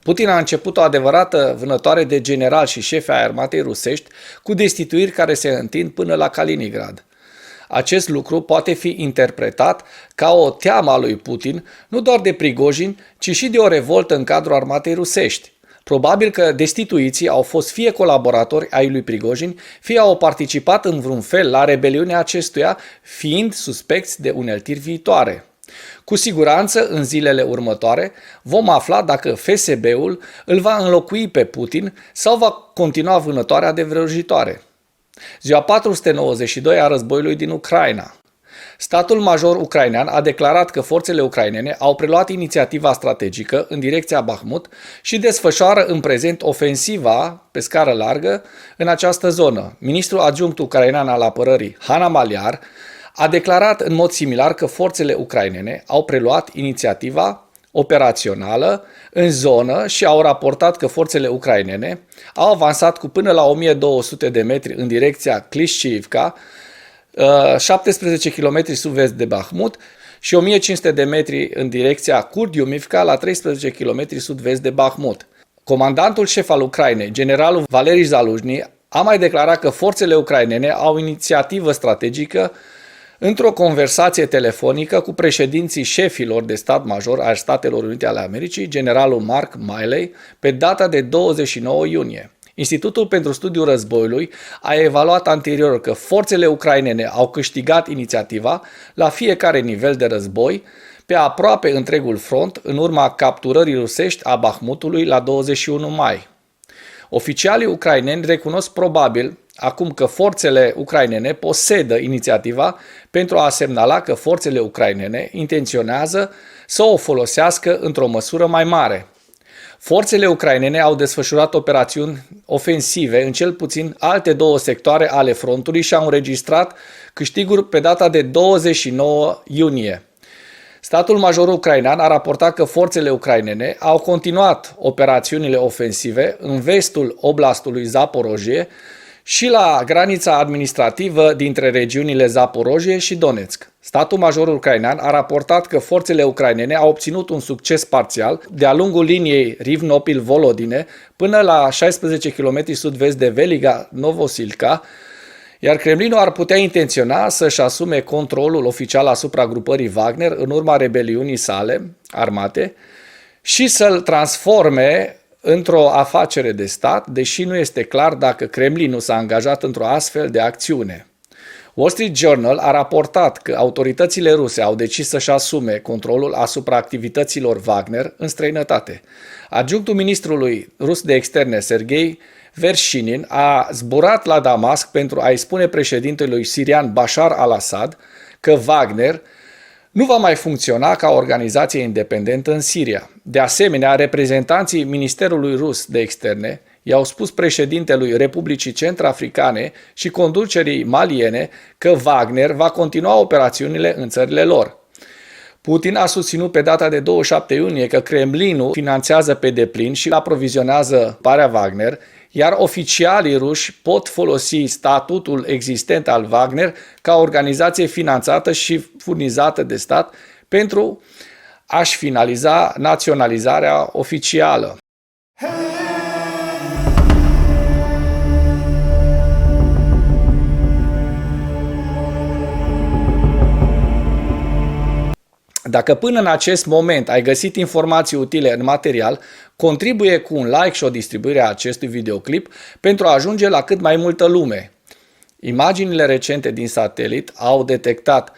Putin a început o adevărată vânătoare de general și șefi ai armatei rusești, cu destituiri care se întind până la Kaliningrad. Acest lucru poate fi interpretat ca o teamă a lui Putin, nu doar de Prigojin, ci și de o revoltă în cadrul armatei rusești. Probabil că destituiții au fost fie colaboratori ai lui Prigojin, fie au participat în vreun fel la rebeliunea acestuia, fiind suspecți de uneltiri viitoare. Cu siguranță, în zilele următoare, vom afla dacă FSB-ul îl va înlocui pe Putin sau va continua vânătoarea de vrăjitoare. Ziua 492 a războiului din Ucraina. Statul major ucrainean a declarat că forțele ucrainene au preluat inițiativa strategică în direcția Bahmut și desfășoară în prezent ofensiva pe scară largă în această zonă. Ministrul adjunct ucrainean al apărării, Hanna Maliar, a declarat în mod similar că forțele ucrainene au preluat inițiativa operațională în zonă și au raportat că forțele ucrainene au avansat cu până la 1200 de metri în direcția Klishchiivka, 17 km sud-vest de Bahmut și 1500 de metri în direcția Kurdyumivka, la 13 km sud-vest de Bahmut. Comandantul șef al Ucrainei, generalul Valeri Zaluzhny, a mai declarat că forțele ucrainene au inițiativă strategică într-o conversație telefonică cu președinții șefilor de stat major ai Statelor Unite ale Americii, generalul Mark Milley, pe data de 29 iunie. Institutul pentru Studiul Războiului a evaluat anterior că forțele ucrainene au câștigat inițiativa la fiecare nivel de război pe aproape întregul front în urma capturării rusești a Bahmutului la 21 mai. Oficialii ucraineni recunosc probabil acum că forțele ucrainene posedă inițiativa pentru a semnala că forțele ucrainene intenționează să o folosească într-o măsură mai mare. Forțele ucrainene au desfășurat operațiuni ofensive în cel puțin alte două sectoare ale frontului și au înregistrat câștiguri pe data de 29 iunie. Statul major ucrainean a raportat că forțele ucrainene au continuat operațiunile ofensive în vestul oblastului Zaporojie și la granița administrativă dintre regiunile Zaporojie și Donetsk. Statul major ucrainean a raportat că forțele ucrainene au obținut un succes parțial de-a lungul liniei Rivnopil-Volodine până la 16 km sud-vest de Veliga Novosilka, iar Kremlinul ar putea intenționa să-și asume controlul oficial asupra grupării Wagner în urma rebeliunii sale armate și să-l transforme într-o afacere de stat, deși nu este clar dacă Kremlinul s-a angajat într-o astfel de acțiune. Wall Street Journal a raportat că autoritățile ruse au decis să-și asume controlul asupra activităților Wagner în străinătate. Adjunctul ministrului rus de externe, Sergei Vershinin, a zburat la Damasc pentru a-i spune președintelui sirian Bashar al-Assad că Wagner nu va mai funcționa ca organizație independentă în Siria. De asemenea, reprezentanții Ministerului Rus de Externe i-au spus președintelui Republicii Centrafricane și conducerii maliene că Wagner va continua operațiunile în țările lor. Putin a susținut pe data de 27 iunie că Kremlinul finanțează pe deplin și aprovizionează parea Wagner, iar oficialii ruși pot folosi statutul existent al Wagner ca organizație finanțată și furnizată de stat pentru a-și finaliza naționalizarea oficială. Dacă până în acest moment ai găsit informații utile în material, contribuie cu un like și o distribuire a acestui videoclip pentru a ajunge la cât mai multă lume. Imaginile recente din satelit au detectat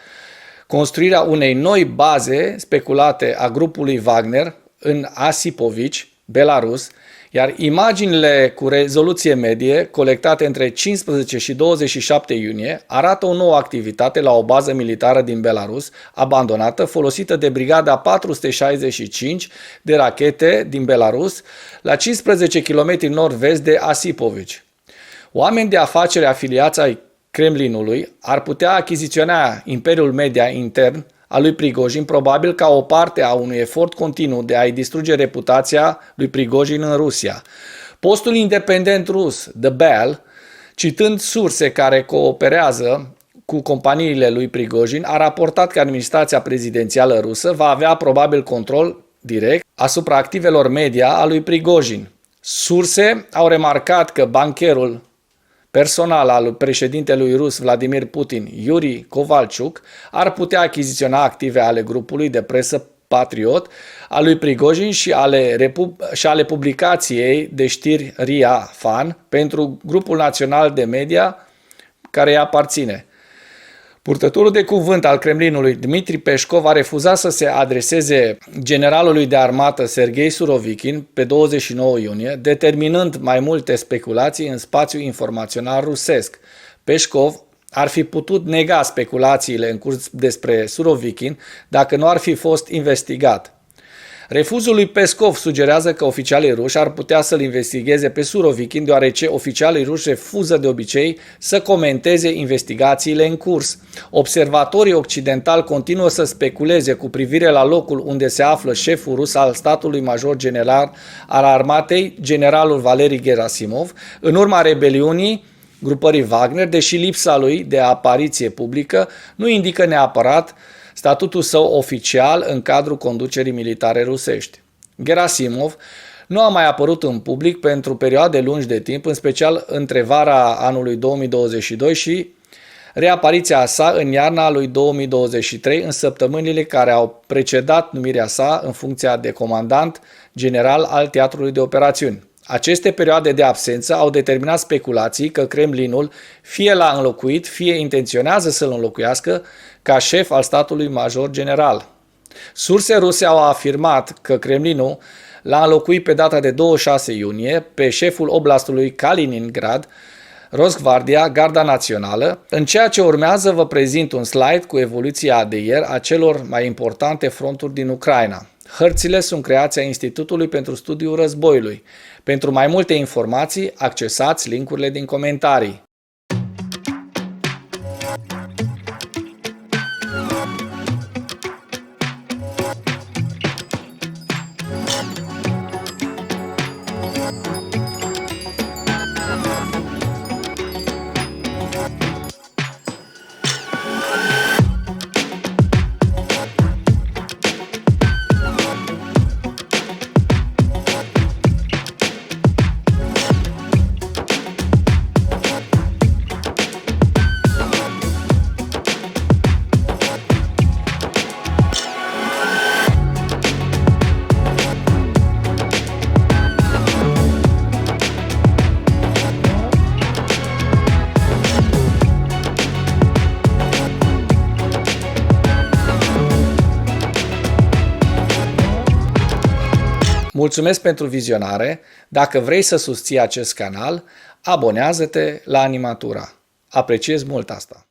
construirea unei noi baze speculate a grupului Wagner în Asipovici, Belarus, iar imaginile cu rezoluție medie, colectate între 15 și 27 iunie, arată o nouă activitate la o bază militară din Belarus, abandonată, folosită de Brigada 465 de rachete din Belarus, la 15 km nord-vest de Asipovici. Oameni de afaceri afiliați ai Kremlinului ar putea achiziționa Imperiul Media intern al lui Prigojin, probabil ca o parte a unui efort continuu de a-i distruge reputația lui Prigojin în Rusia. Postul independent rus, The Bell, citând surse care cooperează cu companiile lui Prigojin, a raportat că administrația prezidențială rusă va avea probabil control direct asupra activelor media a lui Prigojin. Surse au remarcat că bancherul personal al președintelui rus Vladimir Putin, Yuri Kovalchuk, ar putea achiziționa active ale grupului de presă Patriot al lui Prigojin și ale publicației de știri RIA Fan pentru grupul național de media care îi aparține. Purtătorul de cuvânt al Kremlinului, Dmitri Peskov, a refuzat să se adreseze generalului de armată Sergei Surovikin pe 29 iunie, determinând mai multe speculații în spațiul informațional rusesc. Peskov ar fi putut nega speculațiile în curs despre Surovikin dacă nu ar fi fost investigat. Refuzul lui Peskov sugerează că oficialii ruși ar putea să-l investigheze pe Surovikin, deoarece oficialii ruși refuză de obicei să comenteze investigațiile în curs. Observatorii occidentali continuă să speculeze cu privire la locul unde se află șeful rus al statului major general al armatei, generalul Valeri Gerasimov, în urma rebeliunii grupării Wagner, deși lipsa lui de apariție publică nu indică neapărat statutul său oficial în cadrul conducerii militare rusești. Gerasimov nu a mai apărut în public pentru perioade lungi de timp, în special între vara anului 2022 și reapariția sa în iarna lui 2023, în săptămânile care au precedat numirea sa în funcția de comandant general al teatrului de operațiuni. Aceste perioade de absență au determinat speculații că Kremlinul fie l-a înlocuit, fie intenționează să-l înlocuiască ca șef al statului major general. Surse ruse au afirmat că Kremlinul l-a înlocuit pe data de 26 iunie pe șeful oblastului Kaliningrad, Rosgvardia, Garda Națională. În ceea ce urmează vă prezint un slide cu evoluția de ieri a celor mai importante fronturi din Ucraina. Hărțile sunt creația Institutului pentru Studiul Războiului. Pentru mai multe informații, accesați linkurile din comentarii. Mulțumesc pentru vizionare. Dacă vrei să susții acest canal, abonează-te la Animatura. Apreciez mult asta.